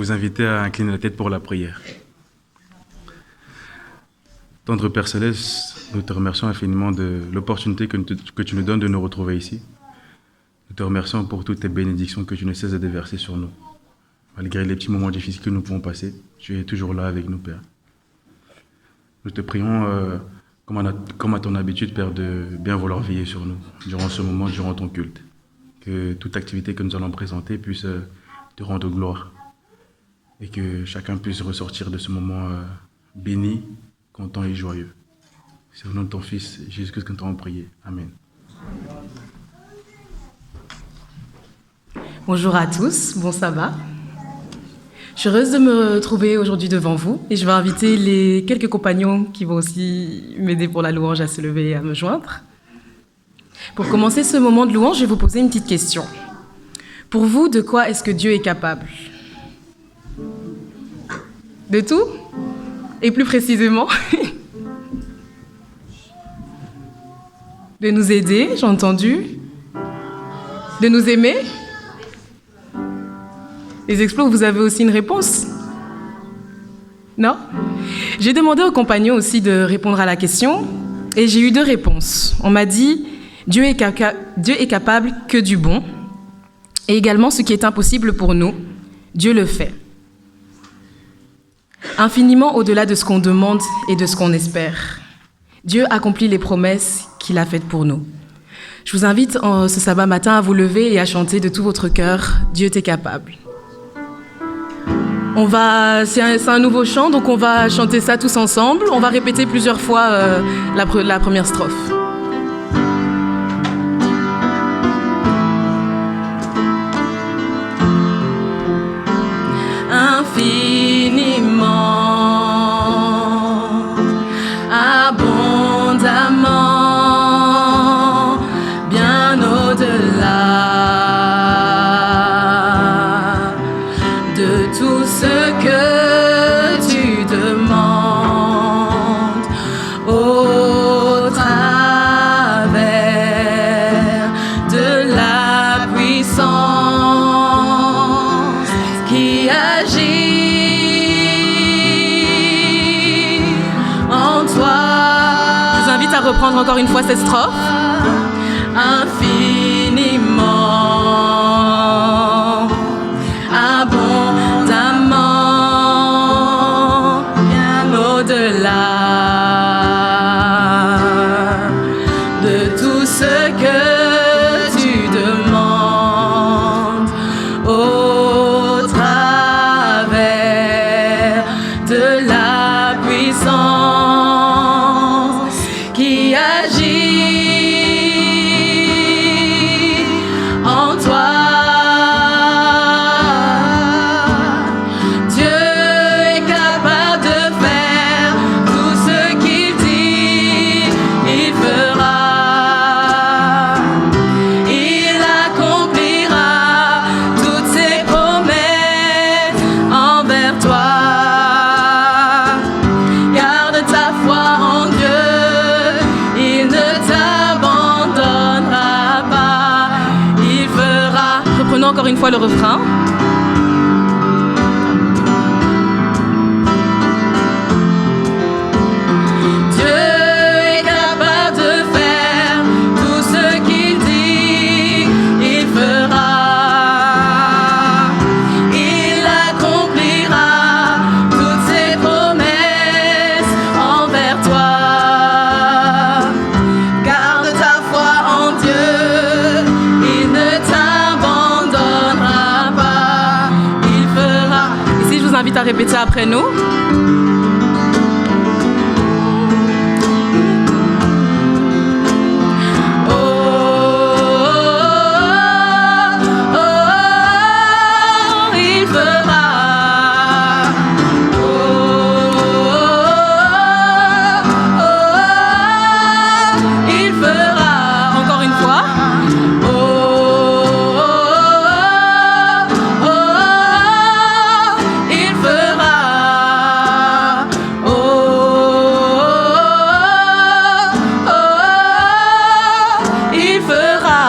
vous inviter à incliner la tête pour la prière. Tendre Père Céleste, nous te remercions infiniment de l'opportunité que tu nous donnes de nous retrouver ici. Nous te remercions pour toutes tes bénédictions que tu ne cesses de déverser sur nous. Malgré les petits moments difficiles que nous pouvons passer, tu es toujours là avec nous, Père. Nous te prions, comme à ton habitude, Père, de bien vouloir veiller sur nous durant ce moment, durant ton culte. Que toute activité que nous allons présenter puisse te rendre gloire. Et que chacun puisse ressortir de ce moment béni, content et joyeux. C'est au nom de ton Fils, Jésus-Christ, que nous t'avons prié. Amen. Bonjour à tous, bon sabbat. Je suis heureuse de me retrouver aujourd'hui devant vous et je vais inviter les quelques compagnons qui vont aussi m'aider pour la louange à se lever et à me joindre. Pour commencer ce moment de louange, je vais vous poser une petite question. Pour vous, de quoi est-ce que Dieu est capable ? De tout ? Et plus précisément, de nous aider, j'ai entendu, de nous aimer. Les explos, vous avez aussi une réponse ? Non ? J'ai demandé aux compagnons aussi de répondre à la question et j'ai eu 2 réponses. On m'a dit « Dieu est capable que du bon » et également ce qui est impossible pour nous, Dieu le fait. Infiniment au-delà de ce qu'on demande et de ce qu'on espère. Dieu accomplit les promesses qu'il a faites pour nous. Je vous invite ce sabbat matin à vous lever et à chanter de tout votre cœur « Dieu t'est capable ». C'est un nouveau chant, donc on va chanter ça tous ensemble. On va répéter plusieurs fois la première strophe. Infiniment, abondamment, bien au-delà de tout ce que tu demandes au travers de la puissance qui agit en toi. Je vous invite à reprendre encore une fois cette strophe. Infiniment, abondamment, bien au-delà de tout ce que tu demandes au travers de la puissance qui agit en toi. Encore une fois le refrain. Dieu est capable de faire tout ce qu'il dit, il fera. Il accomplira toutes ses promesses envers toi. Garde ta foi en Dieu, il ne t'abandonnera pas, il fera. Ici, je vous invite à répéter après nous.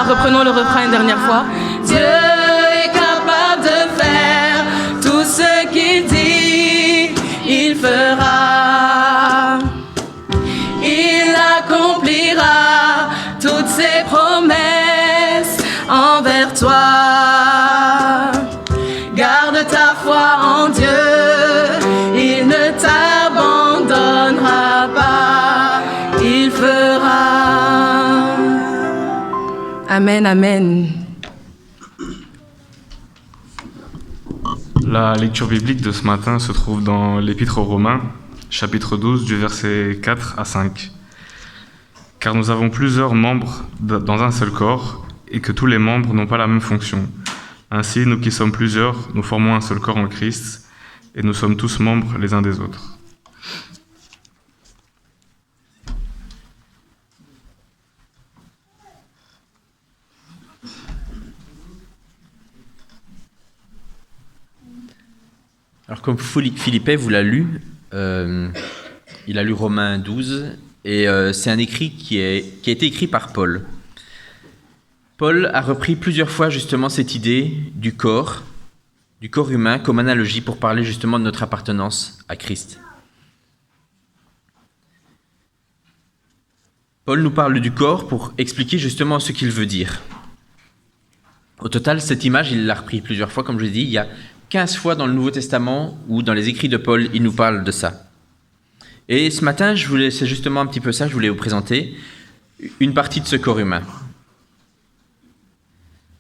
Reprenons le refrain une dernière fois. Dieu est capable de faire tout ce Amen, amen. La lecture biblique de ce matin se trouve dans l'Épître aux Romains, chapitre 12, du verset 4 à 5. Car nous avons plusieurs membres dans un seul corps, et que tous les membres n'ont pas la même fonction. Ainsi, nous qui sommes plusieurs, nous formons un seul corps en Christ, et nous sommes tous membres les uns des autres. Alors comme Philippe vous l'a lu, il a lu Romains 12, et c'est un écrit qui a été écrit par Paul. Paul a repris plusieurs fois justement cette idée du corps humain comme analogie pour parler justement de notre appartenance à Christ. Paul nous parle du corps pour expliquer justement ce qu'il veut dire. Au total, cette image, il l'a repris plusieurs fois, comme je l'ai dit, il y a 15 fois dans le Nouveau Testament où dans les écrits de Paul, il nous parle de ça. Et ce matin, c'est justement un petit peu ça, je voulais vous présenter une partie de ce corps humain.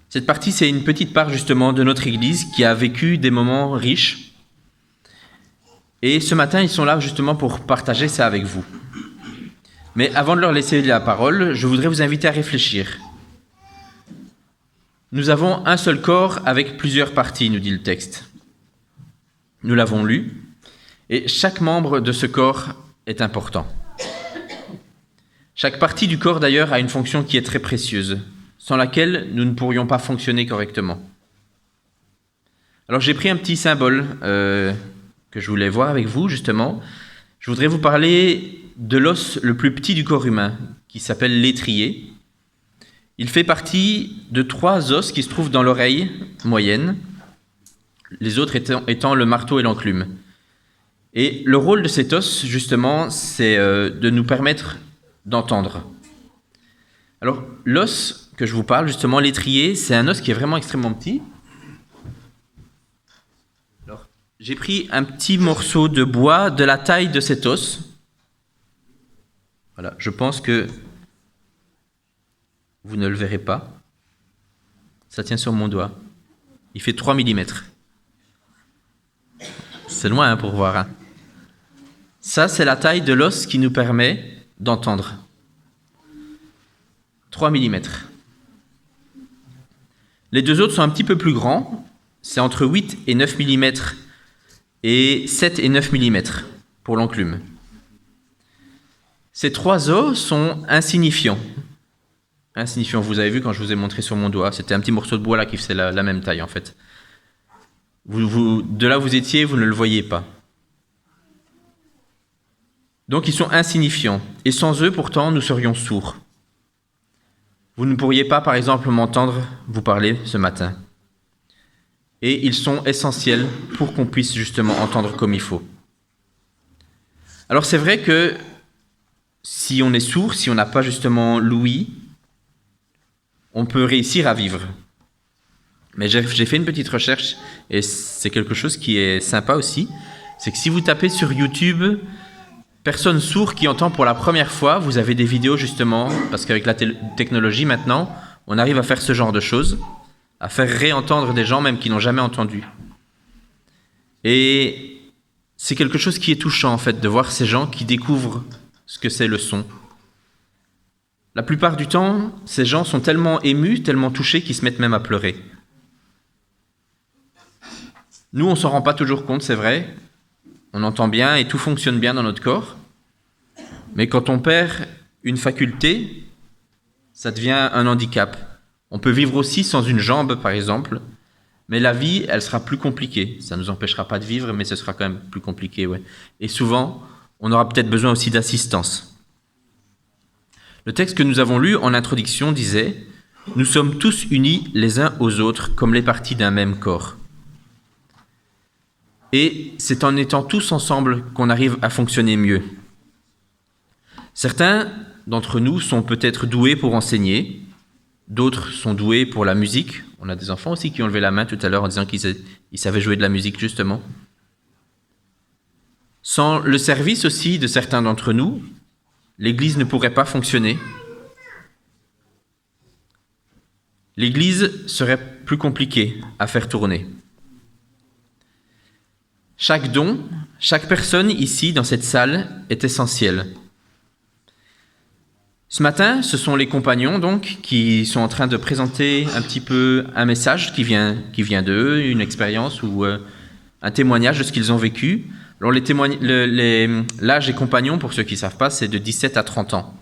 Cette partie, c'est une petite part justement de notre Église qui a vécu des moments riches. Et ce matin, ils sont là justement pour partager ça avec vous. Mais avant de leur laisser la parole, je voudrais vous inviter à réfléchir. Nous avons un seul corps avec plusieurs parties, nous dit le texte. Nous l'avons lu, et chaque membre de ce corps est important. Chaque partie du corps, d'ailleurs, a une fonction qui est très précieuse, sans laquelle nous ne pourrions pas fonctionner correctement. Alors j'ai pris un petit symbole que je voulais voir avec vous, justement. Je voudrais vous parler de l'os le plus petit du corps humain, qui s'appelle l'étrier. Il fait partie de 3 os qui se trouvent dans l'oreille moyenne, les autres étant le marteau et l'enclume. Et le rôle de cet os, justement, c'est de nous permettre d'entendre. Alors, l'os que je vous parle, justement, l'étrier, c'est un os qui est vraiment extrêmement petit. Alors, j'ai pris un petit morceau de bois de la taille de cet os. Voilà, je pense que vous ne le verrez pas. Ça tient sur mon doigt. Il fait 3 mm. C'est loin hein, pour voir. Hein. Ça, c'est la taille de l'os qui nous permet d'entendre. 3 mm. Les 2 autres sont un petit peu plus grands. C'est entre 8 et 9 mm et 7 et 9 mm pour l'enclume. Ces 3 os sont insignifiants. Insignifiant, vous avez vu quand je vous ai montré sur mon doigt, c'était un petit morceau de bois là qui faisait la même taille en fait. De là où vous étiez, vous ne le voyez pas. Donc ils sont insignifiants, et sans eux pourtant nous serions sourds. Vous ne pourriez pas par exemple m'entendre vous parler ce matin. Et ils sont essentiels pour qu'on puisse justement entendre comme il faut. Alors c'est vrai que si on est sourd, si on n'a pas justement l'ouïe, on peut réussir à vivre. Mais j'ai fait une petite recherche, et c'est quelque chose qui est sympa aussi, c'est que si vous tapez sur YouTube « Personne sourde qui entend pour la première fois », vous avez des vidéos justement, parce qu'avec la technologie maintenant, on arrive à faire ce genre de choses, à faire réentendre des gens même qui n'ont jamais entendu. Et c'est quelque chose qui est touchant en fait, de voir ces gens qui découvrent ce que c'est le son. La plupart du temps, ces gens sont tellement émus, tellement touchés qu'ils se mettent même à pleurer. Nous, on ne s'en rend pas toujours compte, c'est vrai. On entend bien et tout fonctionne bien dans notre corps. Mais quand on perd une faculté, ça devient un handicap. On peut vivre aussi sans une jambe, par exemple, mais la vie, elle sera plus compliquée. Ça ne nous empêchera pas de vivre, mais ce sera quand même plus compliqué. Ouais. Et souvent, on aura peut-être besoin aussi d'assistance. Le texte que nous avons lu en introduction disait « Nous sommes tous unis les uns aux autres comme les parties d'un même corps. » Et c'est en étant tous ensemble qu'on arrive à fonctionner mieux. Certains d'entre nous sont peut-être doués pour enseigner, d'autres sont doués pour la musique. On a des enfants aussi qui ont levé la main tout à l'heure en disant qu'ils savaient jouer de la musique justement. Sans le service aussi de certains d'entre nous, l'Église ne pourrait pas fonctionner. l'Église serait plus compliquée à faire tourner. Chaque don, chaque personne ici dans cette salle est essentielle. Ce matin, ce sont les compagnons donc qui sont en train de présenter un petit peu un message qui vient d'eux, une expérience ou un témoignage de ce qu'ils ont vécu. Alors l'âge des compagnons, pour ceux qui ne savent pas, c'est de 17 à 30 ans.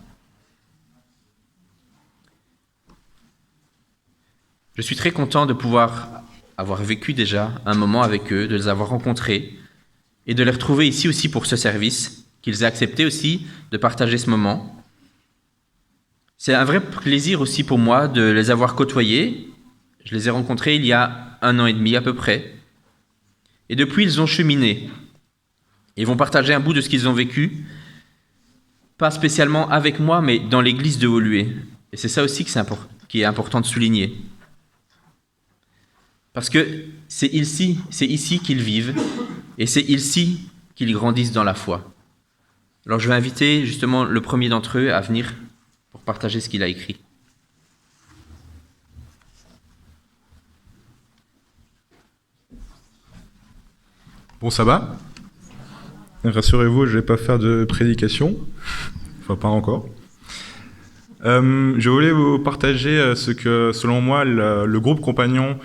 Je suis très content de pouvoir avoir vécu déjà un moment avec eux, de les avoir rencontrés et de les retrouver ici aussi pour ce service, qu'ils aient accepté aussi de partager ce moment. C'est un vrai plaisir aussi pour moi de les avoir côtoyés. Je les ai rencontrés il y a 1 an et demi à peu près. Et depuis, ils ont cheminé. Ils vont partager un bout de ce qu'ils ont vécu, pas spécialement avec moi, mais dans l'église de Woluwe. Et c'est ça aussi qui est important de souligner. Parce que c'est ici qu'ils vivent, et c'est ici qu'ils grandissent dans la foi. Alors je vais inviter justement le premier d'entre eux à venir pour partager ce qu'il a écrit. Bon sabbat. Rassurez-vous, je ne vais pas faire de prédication. Enfin, pas encore. Je voulais vous partager ce que, selon moi, le groupe compagnon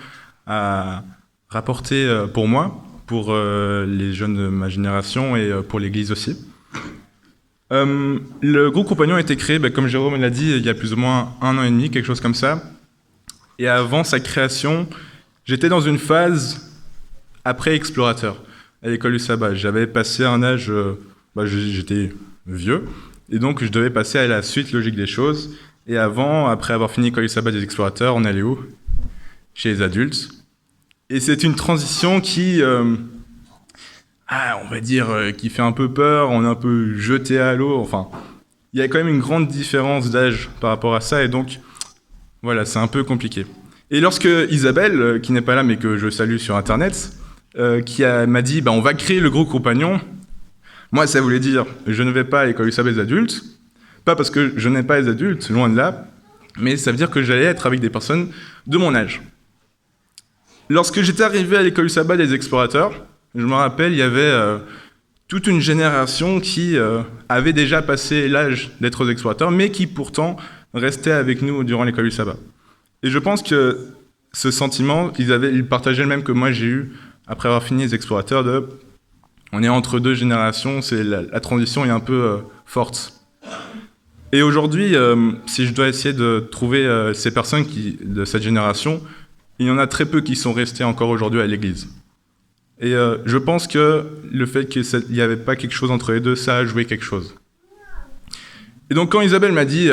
a rapporté pour moi, pour les jeunes de ma génération et pour l'Église aussi. Le groupe compagnon a été créé, comme Jérôme l'a dit, il y a plus ou moins 1 an et demi, quelque chose comme ça. Et avant sa création, j'étais dans une phase après explorateur à l'école du sabbat. J'avais passé un âge, j'étais vieux, et donc je devais passer à la suite logique des choses. Et après avoir fini l'école du sabbat des explorateurs, on allait où? Chez les adultes. Et c'est une transition qui, on va dire, qui fait un peu peur, on est un peu jeté à l'eau, enfin, il y a quand même une grande différence d'âge par rapport à ça, et donc, voilà, c'est un peu compliqué. Et lorsque Isabelle, qui n'est pas là, mais que je salue sur Internet, m'a dit, on va créer le groupe compagnon, moi, ça voulait dire, je ne vais pas à l'école du sabbat des adultes, pas parce que je n'aime pas les adultes, loin de là, mais ça veut dire que j'allais être avec des personnes de mon âge. Lorsque j'étais arrivé à l'école du sabbat des explorateurs, je me rappelle, il y avait toute une génération qui avait déjà passé l'âge d'être aux explorateurs, mais qui pourtant restait avec nous durant l'école du sabbat. Et je pense que ce sentiment, ils partageaient le même que moi j'ai eu après avoir fini les explorateurs, on est entre 2 générations, la transition est un peu forte. Et aujourd'hui, si je dois essayer de trouver ces personnes de cette génération, il y en a très peu qui sont restés encore aujourd'hui à l'église. Et je pense que le fait qu'il n'y avait pas quelque chose entre les deux, ça a joué quelque chose. Et donc quand Isabelle m'a dit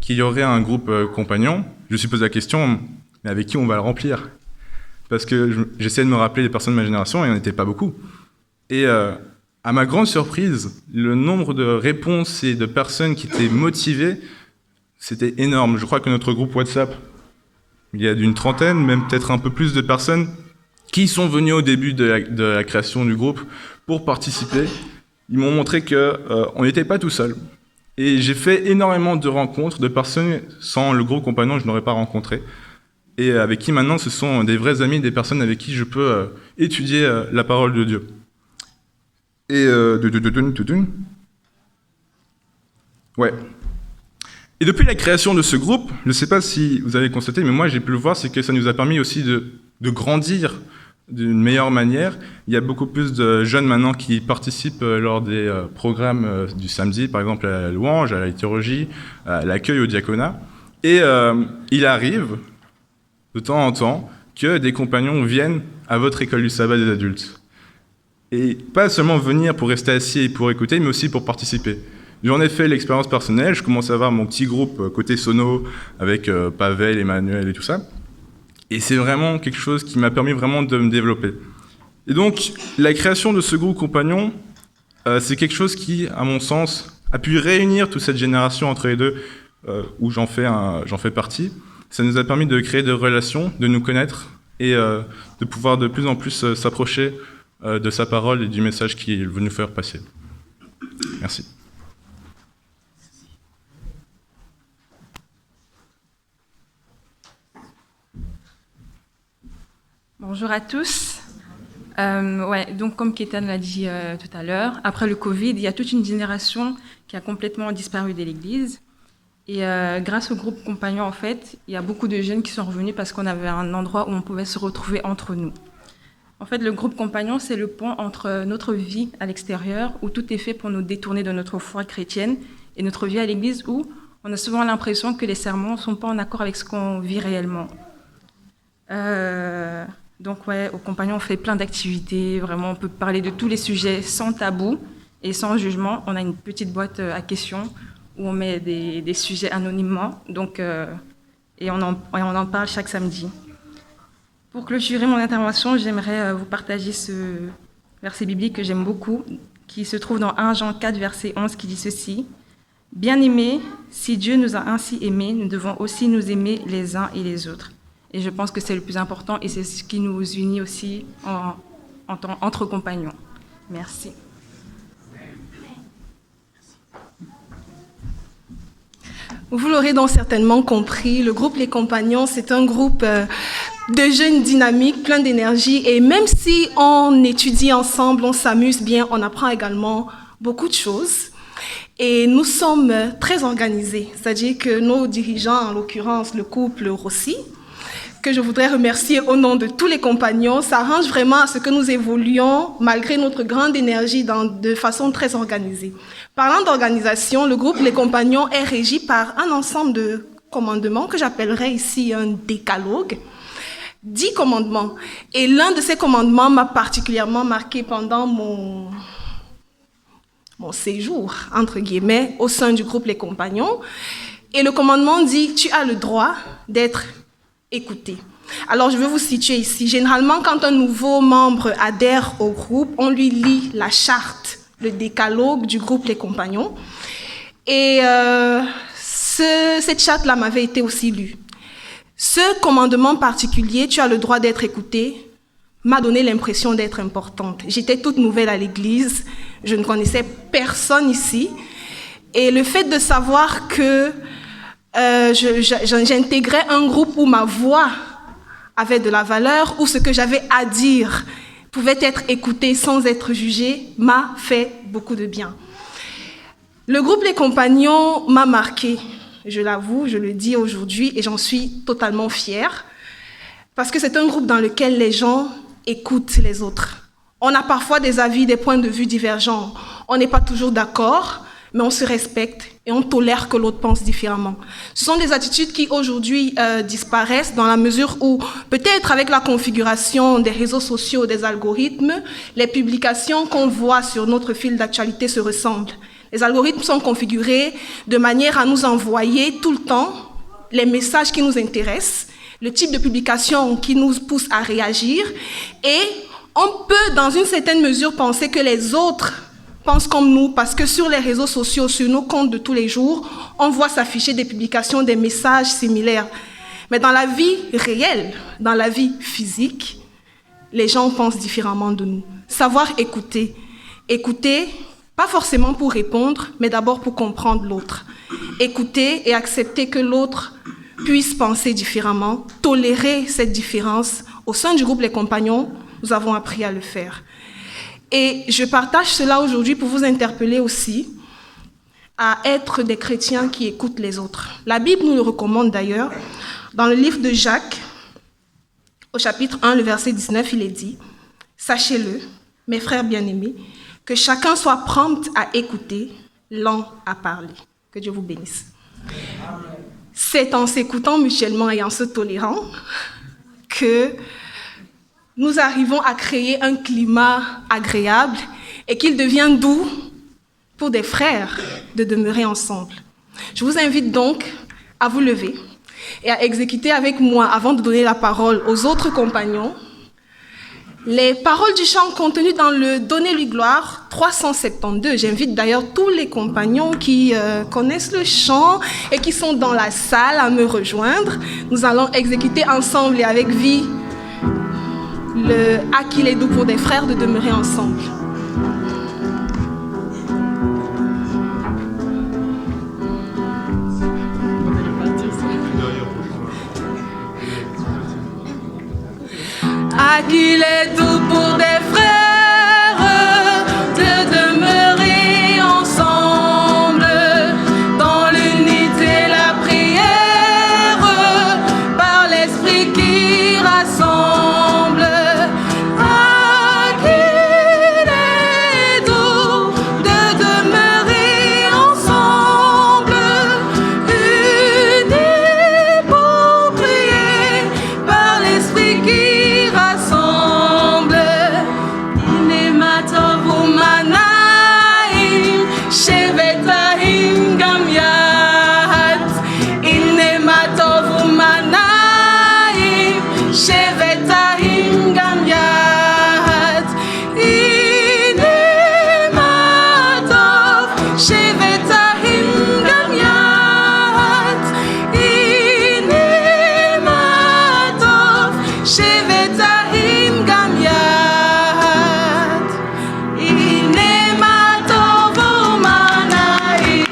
qu'il y aurait un groupe compagnon, je me suis posé la question, mais avec qui on va le remplir? Parce que j'essayais de me rappeler des personnes de ma génération, et il n'y en était pas beaucoup. Et à ma grande surprise, le nombre de réponses et de personnes qui étaient motivées, c'était énorme. Je crois que notre groupe WhatsApp, il y a d'une trentaine, même peut-être un peu plus de personnes qui sont venues au début de la création du groupe pour participer. Ils m'ont montré qu'on n'était pas tout seul. Et j'ai fait énormément de rencontres de personnes sans le groupe compagnon, je n'aurais pas rencontré. Et avec qui maintenant, ce sont des vrais amis, des personnes avec qui je peux étudier la parole de Dieu. Et ouais. Et depuis la création de ce groupe, je ne sais pas si vous avez constaté, mais moi j'ai pu le voir, c'est que ça nous a permis aussi de grandir d'une meilleure manière. Il y a beaucoup plus de jeunes maintenant qui participent lors des programmes du samedi, par exemple à la louange, à la liturgie, à l'accueil au diaconat. Et il arrive, de temps en temps, que des compagnons viennent à votre école du sabbat des adultes. Et pas seulement venir pour rester assis et pour écouter, mais aussi pour participer. J'en ai fait l'expérience personnelle, je commence à avoir mon petit groupe côté sono avec Pavel, Emmanuel et tout ça. Et c'est vraiment quelque chose qui m'a permis vraiment de me développer. Et donc, la création de ce groupe compagnon, c'est quelque chose qui, à mon sens, a pu réunir toute cette génération entre les deux, où j'en fais partie. Ça nous a permis de créer des relations, de nous connaître et de pouvoir de plus en plus s'approcher de sa parole et du message qu'il veut nous faire passer. Merci. Bonjour à tous. Donc comme Kétan l'a dit tout à l'heure, après le Covid, il y a toute une génération qui a complètement disparu de l'Église. Et grâce au groupe Compagnon, en fait, il y a beaucoup de jeunes qui sont revenus parce qu'on avait un endroit où on pouvait se retrouver entre nous. En fait, le groupe Compagnon, c'est le pont entre notre vie à l'extérieur, où tout est fait pour nous détourner de notre foi chrétienne, et notre vie à l'Église, où on a souvent l'impression que les sermons ne sont pas en accord avec ce qu'on vit réellement. Donc au Compagnon, on fait plein d'activités. Vraiment, on peut parler de tous les sujets sans tabou et sans jugement. On a une petite boîte à questions où on met des sujets anonymement. Et on en parle chaque samedi. Pour clôturer mon intervention, j'aimerais vous partager ce verset biblique que j'aime beaucoup, qui se trouve dans 1 Jean 4, verset 11, qui dit ceci. « Bien-aimés, si Dieu nous a ainsi aimés, nous devons aussi nous aimer les uns et les autres. » Et je pense que c'est le plus important et c'est ce qui nous unit aussi entre compagnons. Merci. Vous l'aurez donc certainement compris, le groupe Les Compagnons, c'est un groupe de jeunes dynamiques, plein d'énergie. Et même si on étudie ensemble, on s'amuse bien, on apprend également beaucoup de choses. Et nous sommes très organisés, c'est-à-dire que nos dirigeants, en l'occurrence le couple Rossi, que je voudrais remercier au nom de tous les compagnons, s'arrange vraiment à ce que nous évoluions, malgré notre grande énergie, de façon très organisée. Parlant d'organisation, le groupe Les Compagnons est régi par un ensemble de commandements que j'appellerais ici un décalogue. 10 commandements. Et l'un de ces commandements m'a particulièrement marqué pendant mon séjour, entre guillemets, au sein du groupe Les Compagnons. Et le commandement dit, tu as le droit d'être écouté. Alors, je vais vous situer ici. Généralement, quand un nouveau membre adhère au groupe, on lui lit la charte, le décalogue du groupe Les Compagnons. Et cette charte-là m'avait été aussi lue. Ce commandement particulier, tu as le droit d'être écouté, m'a donné l'impression d'être importante. J'étais toute nouvelle à l'église, je ne connaissais personne ici. Et le fait de savoir que j'intégrais un groupe où ma voix avait de la valeur, où ce que j'avais à dire pouvait être écouté sans être jugé, m'a fait beaucoup de bien. Le groupe Les Compagnons m'a marqué, je l'avoue, je le dis aujourd'hui, et j'en suis totalement fière, parce que c'est un groupe dans lequel les gens écoutent les autres. On a parfois des avis, des points de vue divergents, on n'est pas toujours d'accord, mais on se respecte et on tolère que l'autre pense différemment. Ce sont des attitudes qui aujourd'hui disparaissent dans la mesure où, peut-être avec la configuration des réseaux sociaux, des algorithmes, les publications qu'on voit sur notre fil d'actualité se ressemblent. Les algorithmes sont configurés de manière à nous envoyer tout le temps les messages qui nous intéressent, le type de publication qui nous pousse à réagir, et on peut, dans une certaine mesure, penser que les autres pensent comme nous, parce que sur les réseaux sociaux, sur nos comptes de tous les jours, on voit s'afficher des publications, des messages similaires. Mais dans la vie réelle, dans la vie physique, les gens pensent différemment de nous. Savoir écouter. Écouter, pas forcément pour répondre, mais d'abord pour comprendre l'autre. Écouter et accepter que l'autre puisse penser différemment, tolérer cette différence. Au sein du groupe Les Compagnons, nous avons appris à le faire. Et je partage cela aujourd'hui pour vous interpeller aussi à être des chrétiens qui écoutent les autres. La Bible nous le recommande d'ailleurs. Dans le livre de Jacques, au chapitre 1, le verset 19, il est dit « Sachez-le, mes frères bien-aimés, que chacun soit prompt à écouter, lent à parler. » Que Dieu vous bénisse. C'est en s'écoutant mutuellement et en se tolérant que nous arrivons à créer un climat agréable et qu'il devient doux pour des frères de demeurer ensemble. Je vous invite donc à vous lever et à exécuter avec moi, avant de donner la parole aux autres compagnons, les paroles du chant contenues dans le « Donnez-lui gloire » 372. J'invite d'ailleurs tous les compagnons qui connaissent le chant et qui sont dans la salle à me rejoindre. Nous allons exécuter ensemble et avec vie le « À qu'il est doux pour des frères de demeurer ensemble ». À qu'il est doux pour des frères de demeurer ensemble dans l'unité, la prière, par l'esprit qui rassemble. Ah, qu'il est doux de demeurer ensemble, unis pour prier, par l'esprit qui rassemble. Inematov umanaim, shevetahim gam yad. Inematov umanaim, shevetahim gam yad. Inematov, shevetahim gam yad. Inematov, shevetahim gam yad. Inematov umanaim,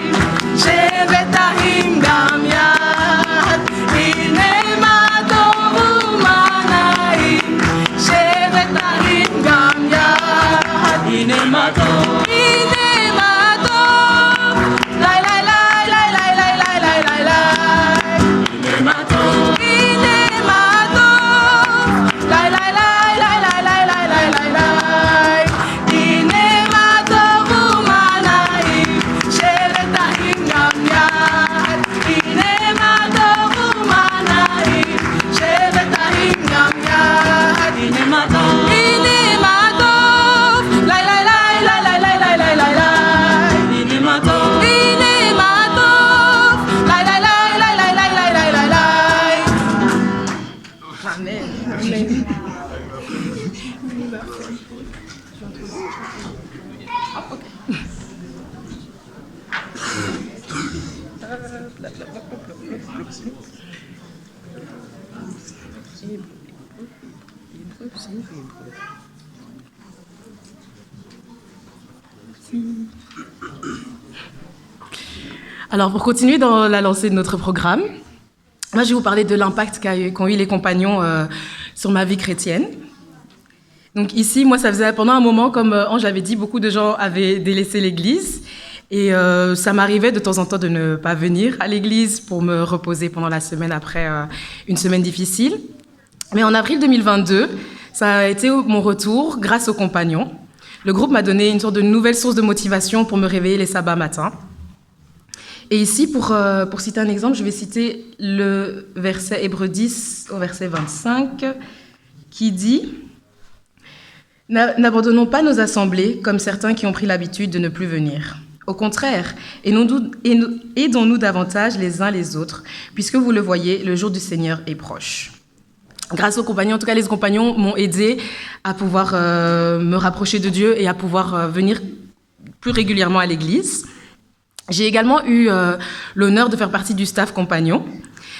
shevetahim gam yad. Inematov umanaim, shevetahim gam yad. Inematov, inematov, lai lai lai lai lai lai lai lai lai lai. Inematov, inematov, lai lai lai lai lai lai lai lai lai lai. Inematov umanaim, shevetahim gam yad. Inematov umanaim, shevetahim gam yad. Inematov, inematov, lai lai lai lai lai lai lai lai lai lai. Inematov, inematov, lai lai lai lai lai lai lai lai lai lai. Amen. Amen. Alors, pour continuer dans la lancée de notre programme, moi, je vais vous parler de l'impact qu'ont eu les compagnons sur ma vie chrétienne. Donc ici, moi, ça faisait pendant un moment, comme Ange avait dit, beaucoup de gens avaient délaissé l'église. Et ça m'arrivait de temps en temps de ne pas venir à l'église pour me reposer pendant la semaine après une semaine difficile. Mais en avril 2022, ça a été mon retour grâce aux compagnons. Le groupe m'a donné une sorte de nouvelle source de motivation pour me réveiller les sabbats matins. Et ici, pour citer un exemple, je vais citer le verset Hébreux 10 au verset 25 qui dit « N'abandonnons pas nos assemblées comme certains qui ont pris l'habitude de ne plus venir. Au contraire, aidons-nous davantage les uns les autres, puisque vous le voyez, le jour du Seigneur est proche. » Grâce aux compagnons, en tout cas les compagnons m'ont aidé à pouvoir me rapprocher de Dieu et à pouvoir venir plus régulièrement à l'église. J'ai également eu l'honneur de faire partie du staff compagnon.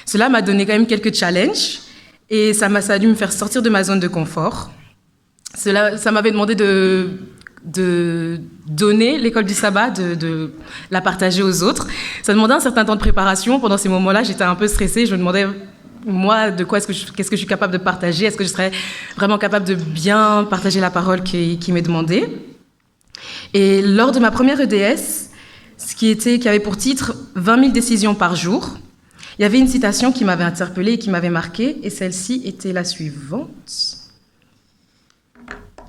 Cela m'a donné quand même quelques challenges et ça a dû me faire sortir de ma zone de confort. Ça m'avait demandé de donner l'école du sabbat, de la partager aux autres. Ça demandait un certain temps de préparation. Pendant ces moments-là, j'étais un peu stressée. Je me demandais, moi, qu'est-ce que je suis capable de partager? Est-ce que je serais vraiment capable de bien partager la parole qui m'est demandée? Et lors de ma première EDS, qui avait pour titre « 20 000 décisions par jour », il y avait une citation qui m'avait interpellée et qui m'avait marquée, et celle-ci était la suivante.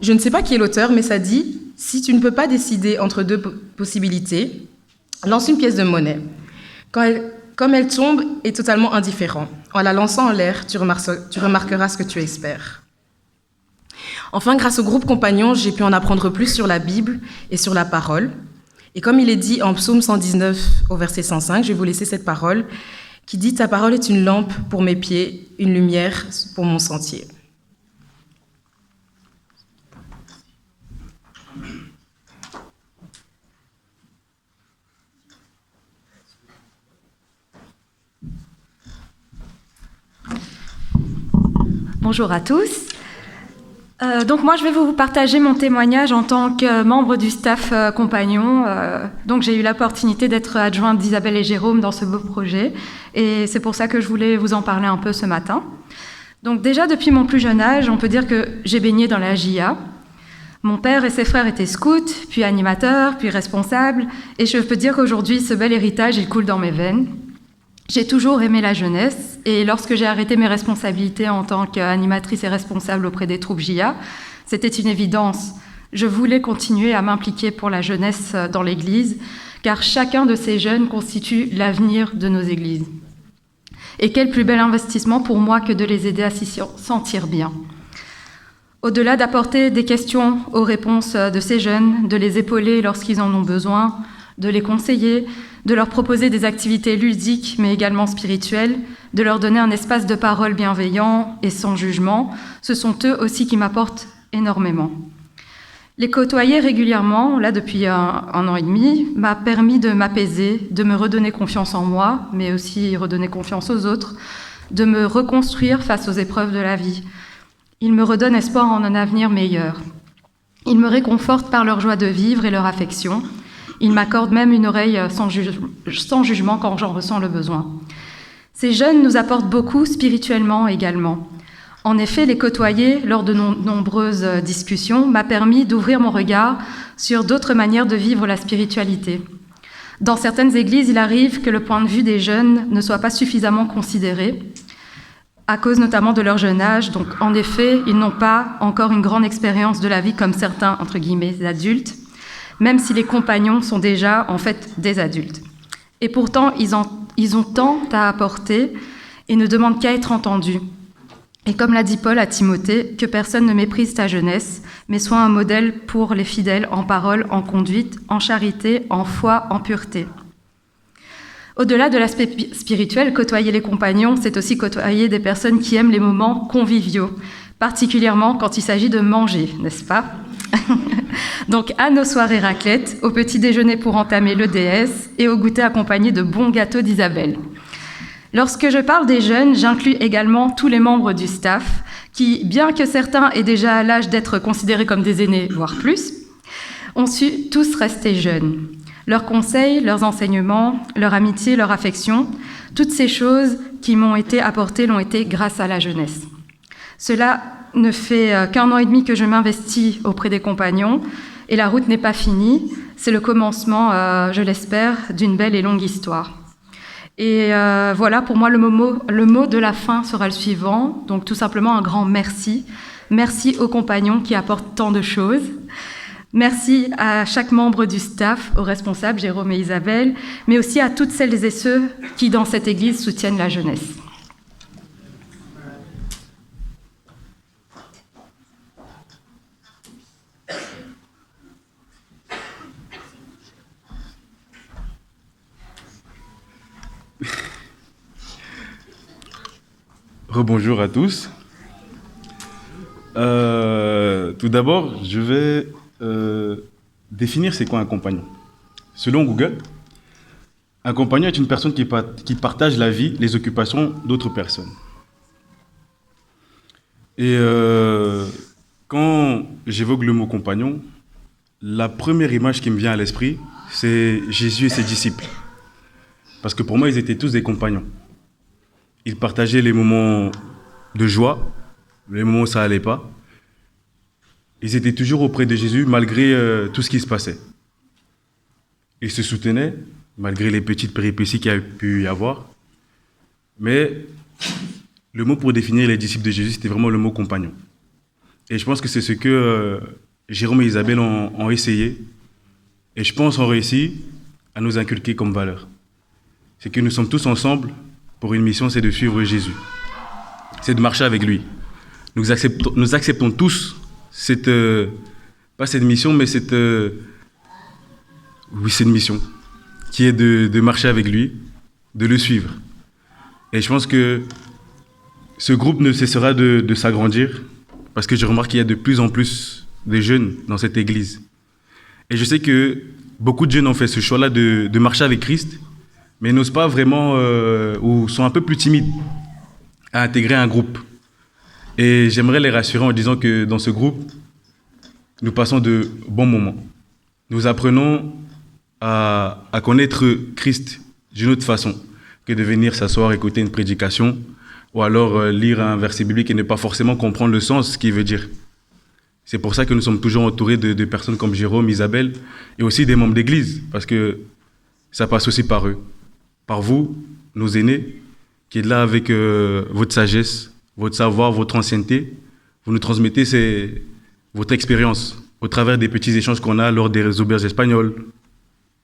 Je ne sais pas qui est l'auteur, mais ça dit « Si tu ne peux pas décider entre deux possibilités, lance une pièce de monnaie. Comme elle tombe est totalement indifférent. En la lançant en l'air, tu remarqueras ce que tu espères. » Enfin, grâce au groupe compagnon, j'ai pu en apprendre plus sur la Bible et sur la parole. Et comme il est dit en Psaume 119 au verset 105, je vais vous laisser cette parole qui dit « Ta parole est une lampe pour mes pieds, une lumière pour mon sentier. » Bonjour à tous. Donc moi, je vais vous partager mon témoignage en tant que membre du staff compagnon. Donc j'ai eu l'opportunité d'être adjointe d'Isabelle et Jérôme dans ce beau projet. Et c'est pour ça que je voulais vous en parler un peu ce matin. Donc déjà, depuis mon plus jeune âge, on peut dire que j'ai baigné dans la JA. Mon père et ses frères étaient scouts, puis animateurs, puis responsables, et je peux dire qu'aujourd'hui, ce bel héritage, il coule dans mes veines. J'ai toujours aimé la jeunesse, et lorsque j'ai arrêté mes responsabilités en tant qu'animatrice et responsable auprès des troupes JA, c'était une évidence. Je voulais continuer à m'impliquer pour la jeunesse dans l'Église, car chacun de ces jeunes constitue l'avenir de nos églises. Et quel plus bel investissement pour moi que de les aider à s'y sentir bien. Au-delà d'apporter des questions aux réponses de ces jeunes, de les épauler lorsqu'ils en ont besoin, de les conseiller, de leur proposer des activités ludiques mais également spirituelles, de leur donner un espace de parole bienveillant et sans jugement, ce sont eux aussi qui m'apportent énormément. Les côtoyer régulièrement, là depuis un an et demi, m'a permis de m'apaiser, de me redonner confiance en moi, mais aussi redonner confiance aux autres, de me reconstruire face aux épreuves de la vie. Ils me redonnent espoir en un avenir meilleur. Ils me réconfortent par leur joie de vivre et leur affection. Ils m'accordent même une oreille sans jugement quand j'en ressens le besoin. Ces jeunes nous apportent beaucoup spirituellement également. En effet, les côtoyer lors de nombreuses discussions m'a permis d'ouvrir mon regard sur d'autres manières de vivre la spiritualité. Dans certaines églises, il arrive que le point de vue des jeunes ne soit pas suffisamment considéré, à cause notamment de leur jeune âge. Donc, en effet, ils n'ont pas encore une grande expérience de la vie comme certains, entre guillemets, adultes, même si les compagnons sont déjà, en fait, des adultes. Et pourtant, ils ont tant à apporter et ne demandent qu'à être entendus. Et comme l'a dit Paul à Timothée, que personne ne méprise ta jeunesse, mais soit un modèle pour les fidèles en parole, en conduite, en charité, en foi, en pureté. Au-delà de l'aspect spirituel, côtoyer les compagnons, c'est aussi côtoyer des personnes qui aiment les moments conviviaux, particulièrement quand il s'agit de manger, n'est-ce pas? Donc à nos soirées raclette, au petit déjeuner pour entamer le DS et au goûter accompagné de bons gâteaux d'Isabelle. Lorsque je parle des jeunes, j'inclus également tous les membres du staff qui, bien que certains aient déjà à l'âge d'être considérés comme des aînés, voire plus, ont su tous rester jeunes. Leurs conseils, leurs enseignements, leur amitié, leur affection, toutes ces choses qui m'ont été apportées l'ont été grâce à la jeunesse. Cela ne fait qu'un an et demi que je m'investis auprès des compagnons et la route n'est pas finie. C'est le commencement, je l'espère, d'une belle et longue histoire. Et voilà, pour moi, le mot de la fin sera le suivant. Donc, tout simplement, un grand merci. Merci aux compagnons qui apportent tant de choses. Merci à chaque membre du staff, aux responsables, Jérôme et Isabelle, mais aussi à toutes celles et ceux qui, dans cette église, soutiennent la jeunesse. Rebonjour à tous. Tout d'abord, je vais définir c'est quoi un compagnon. Selon Google, un compagnon est une personne qui partage la vie, les occupations d'autres personnes. Et quand j'évoque le mot compagnon, la première image qui me vient à l'esprit, c'est Jésus et ses disciples. Parce que pour moi, ils étaient tous des compagnons. Ils partageaient les moments de joie, les moments où ça n'allait pas. Ils étaient toujours auprès de Jésus malgré tout ce qui se passait. Ils se soutenaient malgré les petites péripéties qu'il y a pu y avoir. Mais le mot pour définir les disciples de Jésus, c'était vraiment le mot compagnon. Et je pense que c'est ce que Jérôme et Isabelle ont essayé. Et je pense ont réussi à nous inculquer comme valeur. C'est que nous sommes tous ensemble pour une mission, c'est de suivre Jésus. C'est de marcher avec lui. Nous acceptons tous pas cette mission, mais cette mission qui est de marcher avec lui, de le suivre. Et je pense que ce groupe ne cessera de s'agrandir parce que je remarque qu'il y a de plus en plus de jeunes dans cette église. Et je sais que beaucoup de jeunes ont fait ce choix-là de marcher avec Christ, mais n'osent pas vraiment ou sont un peu plus timides à intégrer un groupe. Et j'aimerais les rassurer en disant que dans ce groupe, nous passons de bons moments. Nous apprenons à connaître Christ d'une autre façon que de venir s'asseoir, écouter une prédication, ou alors lire un verset biblique et ne pas forcément comprendre le sens qu'il veut dire. C'est pour ça que nous sommes toujours entourés de personnes comme Jérôme, Isabelle, et aussi des membres d'église, parce que ça passe aussi par eux, par vous, nos aînés, qui êtes là avec votre sagesse, votre savoir, votre ancienneté. Vous nous transmettez votre expérience au travers des petits échanges qu'on a lors des auberges espagnoles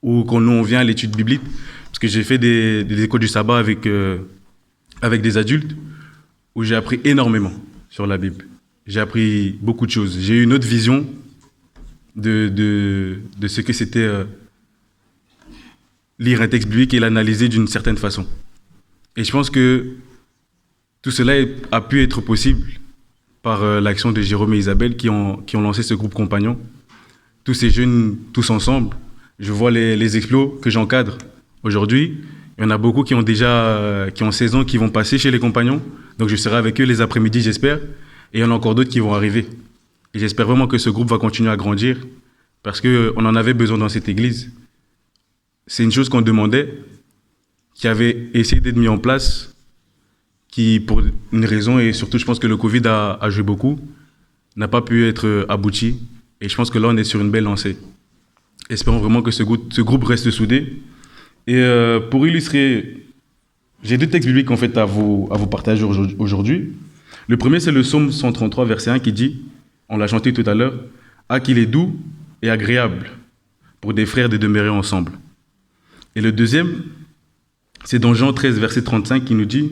ou quand nous on vient à l'étude biblique. Parce que j'ai fait des écoles du sabbat avec des adultes où j'ai appris énormément sur la Bible. J'ai appris beaucoup de choses. J'ai eu une autre vision de ce que c'était lire un texte biblique et l'analyser d'une certaine façon. Et je pense que tout cela a pu être possible par l'action de Jérôme et Isabelle qui ont lancé ce groupe compagnon. Tous ces jeunes, tous ensemble, je vois les explos que j'encadre aujourd'hui. Il y en a beaucoup qui ont 16 ans, qui vont passer chez les compagnons. Donc je serai avec eux les après-midi, j'espère. Et il y en a encore d'autres qui vont arriver. Et j'espère vraiment que ce groupe va continuer à grandir parce qu'on en avait besoin dans cette église. C'est une chose qu'on demandait, qui avait essayé d'être mis en place, qui, pour une raison, et surtout je pense que le Covid a joué beaucoup, n'a pas pu être abouti. Et je pense que là, on est sur une belle lancée. Espérons vraiment que ce groupe reste soudé. Et pour illustrer, j'ai 2 textes bibliques en fait à vous partager aujourd'hui. Le premier, c'est le psaume 133, verset 1, qui dit, on l'a chanté tout à l'heure, « Ah, qu'il est doux et agréable pour des frères de demeurer ensemble. » Et le deuxième, c'est dans Jean 13, verset 35, qui nous dit,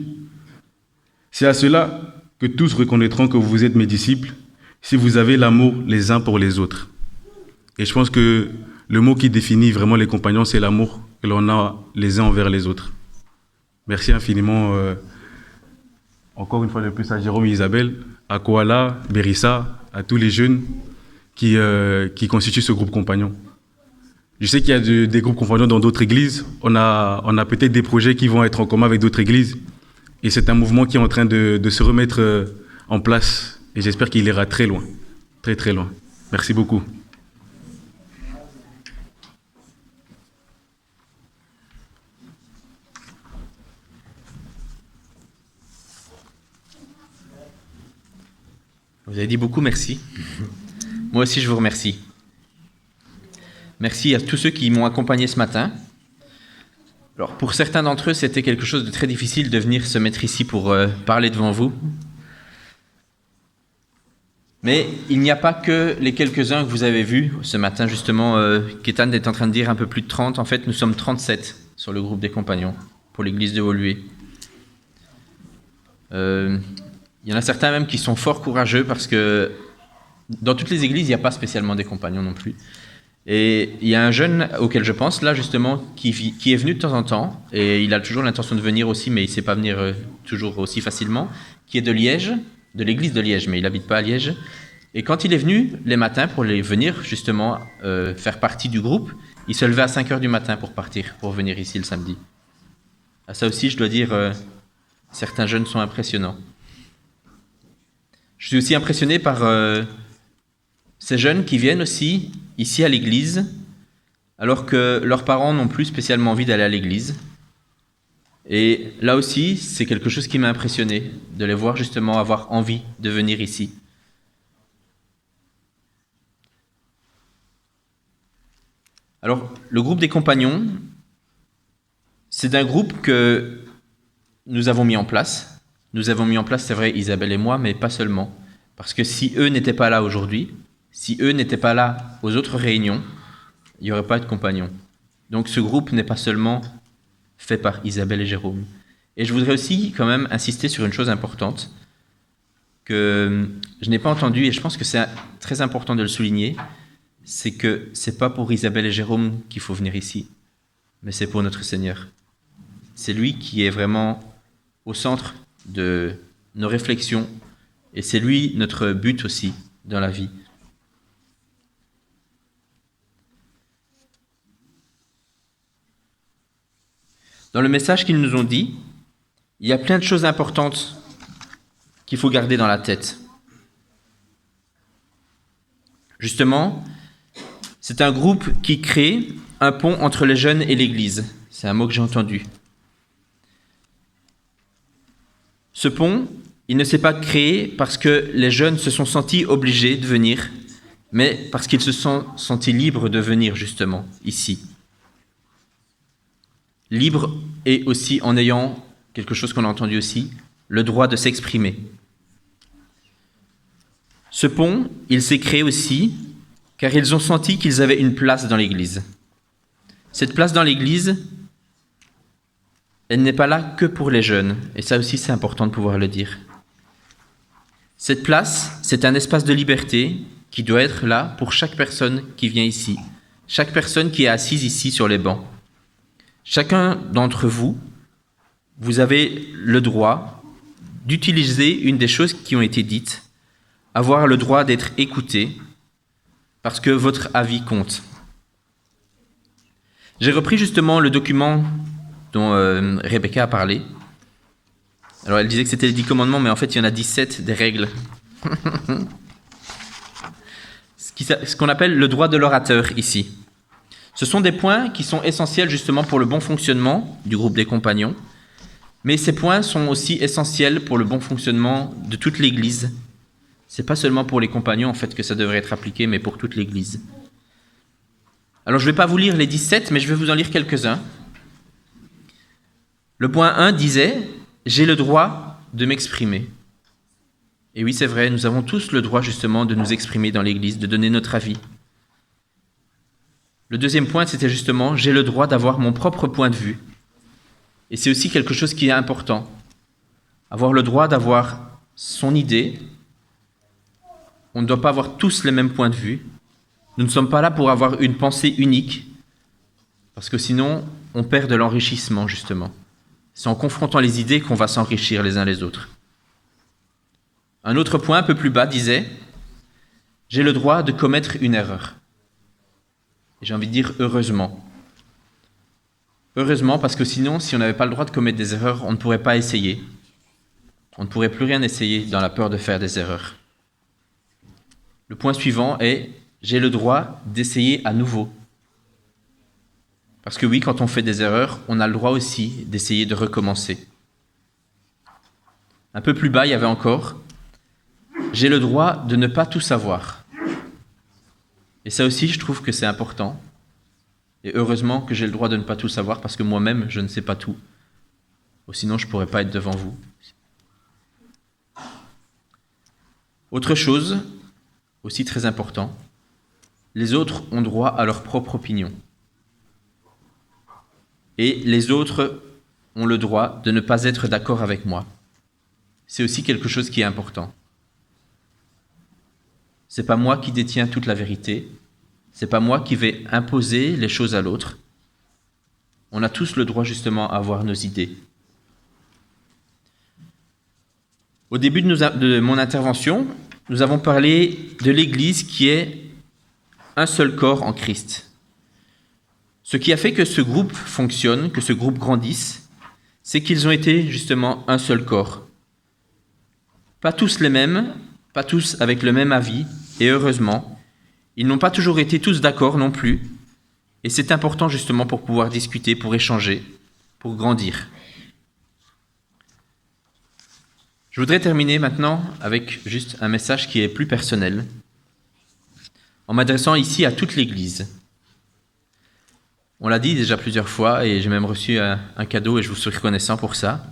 « C'est à cela que tous reconnaîtront que vous êtes mes disciples, si vous avez l'amour les uns pour les autres. » Et je pense que le mot qui définit vraiment les compagnons, c'est l'amour que l'on a les uns envers les autres. Merci infiniment, encore une fois de plus, à Jérôme et Isabelle, à Koala, Berissa, à tous les jeunes qui constituent ce groupe compagnon. Je sais qu'il y a des groupes compagnons dans d'autres églises. On a peut-être des projets qui vont être en commun avec d'autres églises. Et c'est un mouvement qui est en train de se remettre en place. Et j'espère qu'il ira très loin. Très, très loin. Merci beaucoup. Vous avez dit beaucoup merci. Moi aussi, je vous remercie. Merci à tous ceux qui m'ont accompagné ce matin. Alors, pour certains d'entre eux, c'était quelque chose de très difficile de venir se mettre ici pour parler devant vous. Mais il n'y a pas que les quelques-uns que vous avez vus ce matin, justement. Kétan est en train de dire un peu plus de 30. En fait, nous sommes 37 sur le groupe des compagnons pour l'église de Woluwe. Il y en a certains même qui sont fort courageux parce que dans toutes les églises, il n'y a pas spécialement des compagnons non plus. Et il y a un jeune auquel je pense, là justement, qui est venu de temps en temps, et il a toujours l'intention de venir aussi, mais il ne sait pas venir toujours aussi facilement, qui est de Liège, de l'église de Liège, mais il n'habite pas à Liège. Et quand il est venu les matins pour venir justement faire partie du groupe, il se levait à 5 heures du matin pour partir, pour venir ici le samedi. À ça aussi, je dois dire, certains jeunes sont impressionnants. Je suis aussi impressionné par ces jeunes qui viennent aussi ici à l'église, alors que leurs parents n'ont plus spécialement envie d'aller à l'église. Et là aussi, c'est quelque chose qui m'a impressionné, de les voir justement avoir envie de venir ici. Alors, le groupe des compagnons, c'est un groupe que nous avons mis en place. Nous avons mis en place, c'est vrai, Isabelle et moi, mais pas seulement. Parce que si eux n'étaient pas là aujourd'hui, si eux n'étaient pas là aux autres réunions, il n'y aurait pas de compagnons. Donc ce groupe n'est pas seulement fait par Isabelle et Jérôme. Et je voudrais aussi quand même insister sur une chose importante que je n'ai pas entendue, et je pense que c'est très important de le souligner, c'est que ce n'est pas pour Isabelle et Jérôme qu'il faut venir ici, mais c'est pour notre Seigneur. C'est lui qui est vraiment au centre de nos réflexions, et c'est lui notre but aussi dans la vie. Dans le message qu'ils nous ont dit, il y a plein de choses importantes qu'il faut garder dans la tête. Justement, c'est un groupe qui crée un pont entre les jeunes et l'Église. C'est un mot que j'ai entendu. Ce pont, il ne s'est pas créé parce que les jeunes se sont sentis obligés de venir, mais parce qu'ils se sont sentis libres de venir justement ici. Libres et aussi en ayant quelque chose qu'on a entendu aussi, le droit de s'exprimer. Ce pont, il s'est créé aussi car ils ont senti qu'ils avaient une place dans l'Église. Cette place dans l'Église, elle n'est pas là que pour les jeunes, et ça aussi c'est important de pouvoir le dire. Cette place, c'est un espace de liberté qui doit être là pour chaque personne qui vient ici, chaque personne qui est assise ici sur les bancs. Chacun d'entre vous, vous avez le droit d'utiliser une des choses qui ont été dites, avoir le droit d'être écouté, parce que votre avis compte. J'ai repris justement le document dont Rebecca a parlé. Alors elle disait que c'était les 10 commandements, mais en fait il y en a 17 des règles. Ce qu'on appelle le droit de l'orateur ici. Ce sont des points qui sont essentiels justement pour le bon fonctionnement du groupe des compagnons, mais ces points sont aussi essentiels pour le bon fonctionnement de toute l'Église. C'est pas seulement pour les compagnons en fait que ça devrait être appliqué, mais pour toute l'Église. Alors je ne vais pas vous lire les 17, mais je vais vous en lire quelques-uns. Le point 1 disait « J'ai le droit de m'exprimer ». Et oui, c'est vrai, nous avons tous le droit justement de nous exprimer dans l'Église, de donner notre avis. Le deuxième point, c'était justement « J'ai le droit d'avoir mon propre point de vue ». Et c'est aussi quelque chose qui est important. Avoir le droit d'avoir son idée. On ne doit pas avoir tous les mêmes points de vue. Nous ne sommes pas là pour avoir une pensée unique, parce que sinon, on perd de l'enrichissement, justement. C'est en confrontant les idées qu'on va s'enrichir les uns les autres. Un autre point un peu plus bas disait « J'ai le droit de commettre une erreur ». Et j'ai envie de dire « heureusement ». Heureusement, parce que sinon, si on n'avait pas le droit de commettre des erreurs, on ne pourrait pas essayer. On ne pourrait plus rien essayer dans la peur de faire des erreurs. Le point suivant est « J'ai le droit d'essayer à nouveau ». Parce que oui, quand on fait des erreurs, on a le droit aussi d'essayer de recommencer. Un peu plus bas, il y avait encore « J'ai le droit de ne pas tout savoir ». Et ça aussi, je trouve que c'est important. Et heureusement que j'ai le droit de ne pas tout savoir, parce que moi-même, je ne sais pas tout. Ou sinon, je ne pourrais pas être devant vous. Autre chose, aussi très important, les autres ont droit à leur propre opinion. Et les autres ont le droit de ne pas être d'accord avec moi. C'est aussi quelque chose qui est important. C'est pas moi qui détiens toute la vérité. C'est pas moi qui vais imposer les choses à l'autre. On a tous le droit justement à avoir nos idées. Au début de mon intervention, nous avons parlé de l'Église qui est un seul corps en Christ. Ce qui a fait que ce groupe fonctionne, que ce groupe grandisse, c'est qu'ils ont été justement un seul corps. Pas tous les mêmes, pas tous avec le même avis, et heureusement, ils n'ont pas toujours été tous d'accord non plus, et c'est important justement pour pouvoir discuter, pour échanger, pour grandir. Je voudrais terminer maintenant avec juste un message qui est plus personnel, en m'adressant ici à toute l'Église. On l'a dit déjà plusieurs fois, et j'ai même reçu un cadeau, et je vous suis reconnaissant pour ça.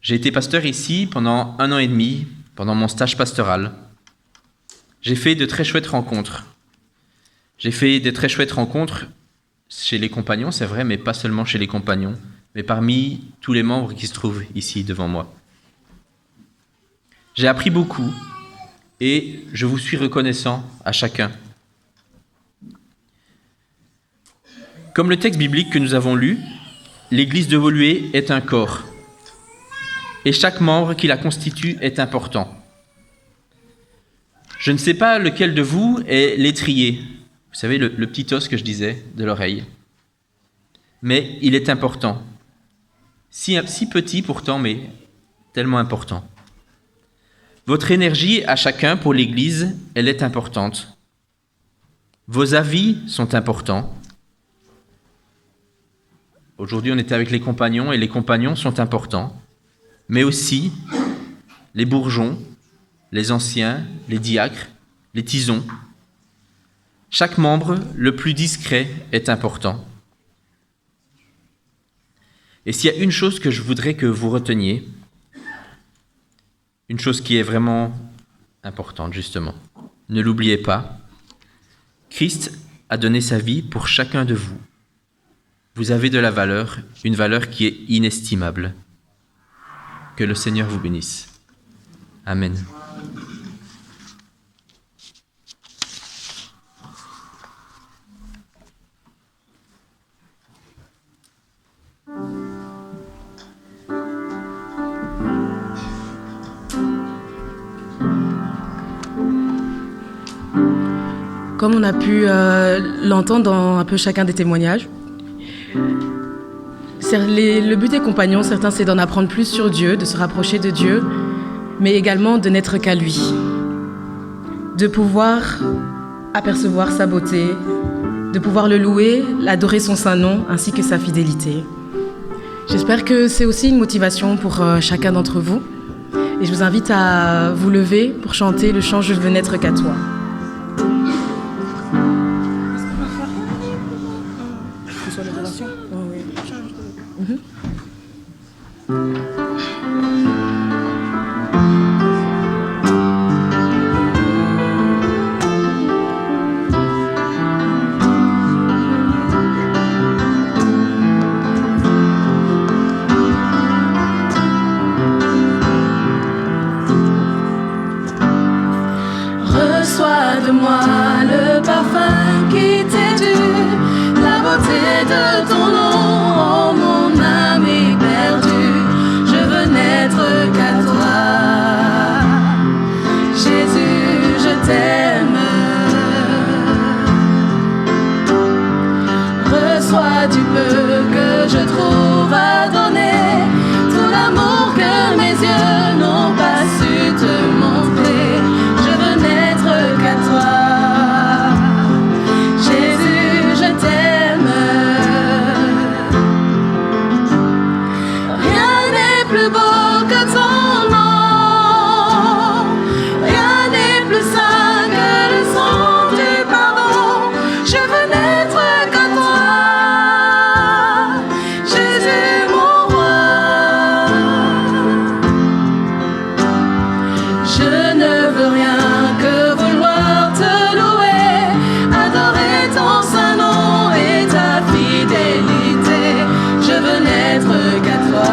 J'ai été pasteur ici pendant 1 an et demi, pendant mon stage pastoral. J'ai fait de très chouettes rencontres. J'ai fait de très chouettes rencontres chez les compagnons, c'est vrai, mais pas seulement chez les compagnons, mais parmi tous les membres qui se trouvent ici devant moi. J'ai appris beaucoup et je vous suis reconnaissant à chacun. Comme le texte biblique que nous avons lu, l'Église de Woluwe est un corps et chaque membre qui la constitue est important. Je ne sais pas lequel de vous est l'étrier, vous savez, le petit os que je disais de l'oreille, mais il est important. Si petit pourtant, mais tellement important. Votre énergie à chacun pour l'Église, elle est importante. Vos avis sont importants. Aujourd'hui, on était avec les compagnons et les compagnons sont importants. mais aussi les bourgeons, les anciens, les diacres, les tisons. Chaque membre, le plus discret, est important. Et s'il y a une chose que je voudrais que vous reteniez, une chose qui est vraiment importante, justement, ne l'oubliez pas, Christ a donné sa vie pour chacun de vous. Vous avez de la valeur, une valeur qui est inestimable. Que le Seigneur vous bénisse. Amen. Comme on a pu l'entendre dans un peu chacun des témoignages, le but des compagnons, certains, c'est d'en apprendre plus sur Dieu, de se rapprocher de Dieu, mais également de n'être qu'à lui, de pouvoir apercevoir sa beauté, de pouvoir le louer, l'adorer son saint nom, ainsi que sa fidélité. J'espère que c'est aussi une motivation pour chacun d'entre vous, et je vous invite à vous lever pour chanter le chant « Je veux n'être qu'à toi ». Reçois de moi le parfum qui t'est dû, la beauté de ton nom, oh, mon âme est perdue, je veux n'être qu'à toi. Jésus, je t'aime. Reçois du peu que je trouve à donner, tout l'amour que mes yeux n'ont pas su te montrer. Je veux n'être qu'à toi. Jésus, je t'aime. Rien n'est plus beau que ton nom. Rien n'est plus saint que le sang du pardon. Je veux n'être qu'à toi. Jésus, mon roi. Je ne veux rien que vouloir te louer, adorer ton saint nom et ta fidélité. Je veux n'être qu'à toi.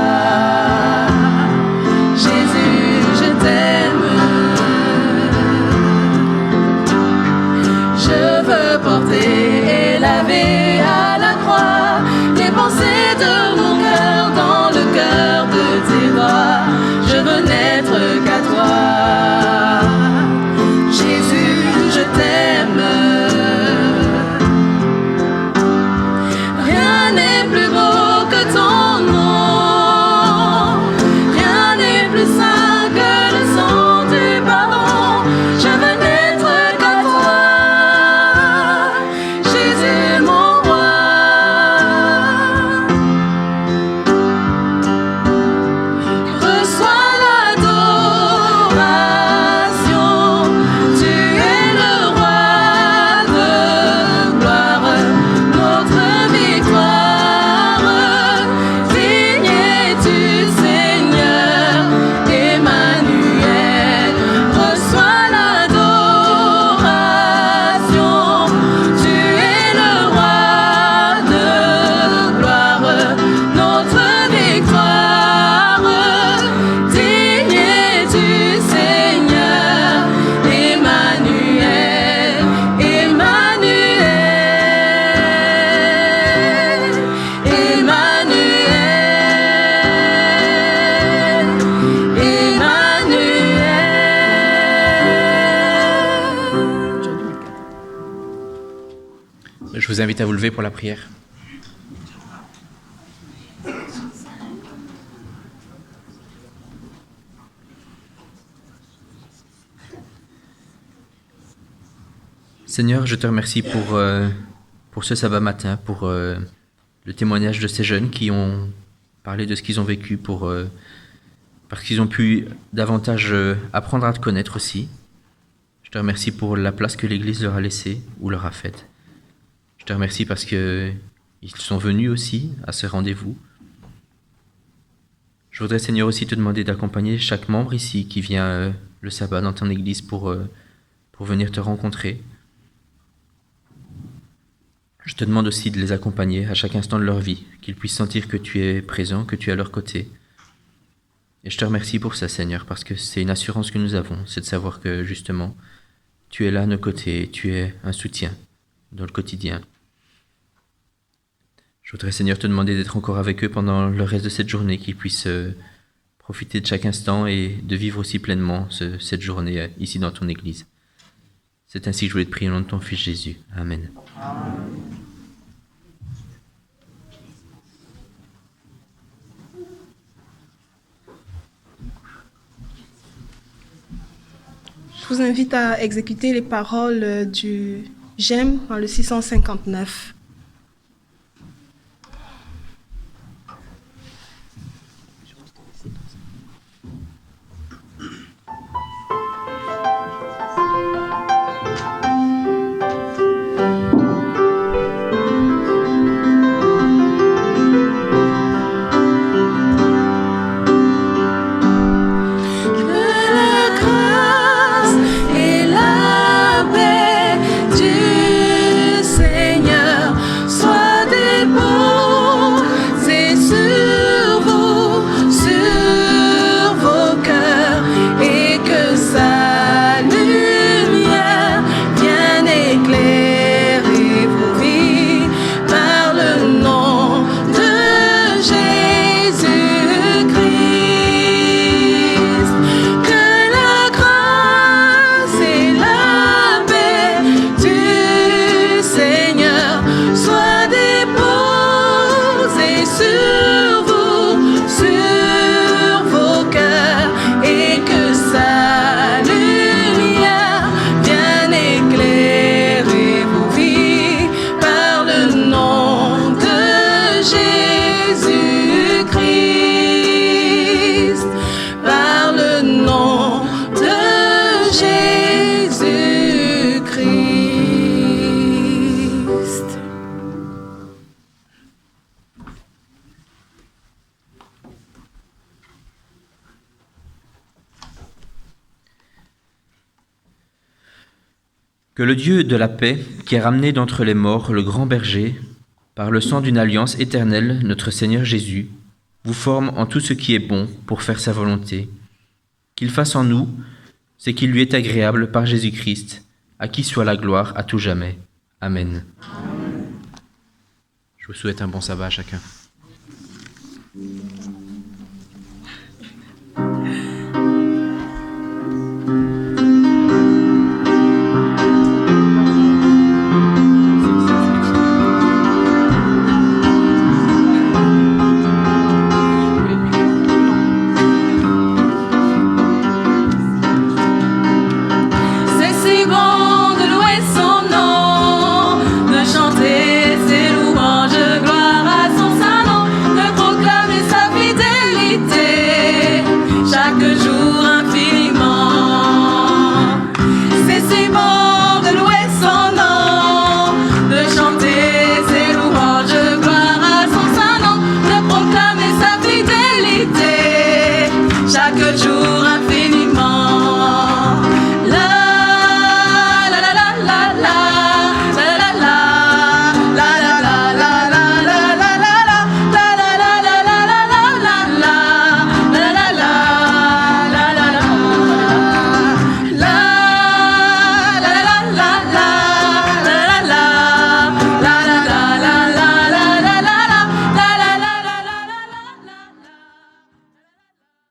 Jésus, je t'aime. Je veux porter et laver à la croix les pensées de mon cœur dans le cœur de tes bras. Je veux n'être qu'à toi. Jésus, je t'aime. Rien n'est plus beau que ton nom. Rien n'est plus saint que le sang du pardon. Je veux n'être qu'à toi. Jésus, mon roi. Reçois l'adoration. Tu es le roi de gloire, notre victoire. Digne es-tu, Seigneur, Emmanuel. Reçois l'adoration. Tu es le roi de gloire, notre victoire. Digne es-tu, Seigneur, Emmanuel, Emmanuel, Emmanuel. Je vous invite à vous lever pour la prière. Seigneur, je te remercie pour ce sabbat matin, pour le témoignage de ces jeunes qui ont parlé de ce qu'ils ont vécu, pour parce qu'ils ont pu davantage apprendre à te connaître aussi. Je te remercie pour la place que l'Église leur a laissée ou leur a faite. Je te remercie parce qu'ils sont venus aussi à ce rendez-vous. Je voudrais, Seigneur, aussi te demander d'accompagner chaque membre ici qui vient le sabbat dans ton Église pour venir te rencontrer. Je te demande aussi de les accompagner à chaque instant de leur vie, qu'ils puissent sentir que tu es présent, que tu es à leur côté. Et je te remercie pour ça, Seigneur, parce que c'est une assurance que nous avons, c'est de savoir que, justement, tu es là à nos côtés, tu es un soutien dans le quotidien. Je voudrais, Seigneur, te demander d'être encore avec eux pendant le reste de cette journée, qu'ils puissent profiter de chaque instant et de vivre aussi pleinement cette journée ici dans ton Église. C'est ainsi que je voulais te prier au nom de ton Fils Jésus. Amen. Je vous invite à exécuter les paroles du J'aime dans le 659. Que le Dieu de la paix, qui a ramené d'entre les morts le grand berger, par le sang d'une alliance éternelle, notre Seigneur Jésus, vous forme en tout ce qui est bon pour faire sa volonté. Qu'il fasse en nous ce qui lui est agréable par Jésus-Christ, à qui soit la gloire à tout jamais. Amen. Je vous souhaite un bon sabbat à chacun.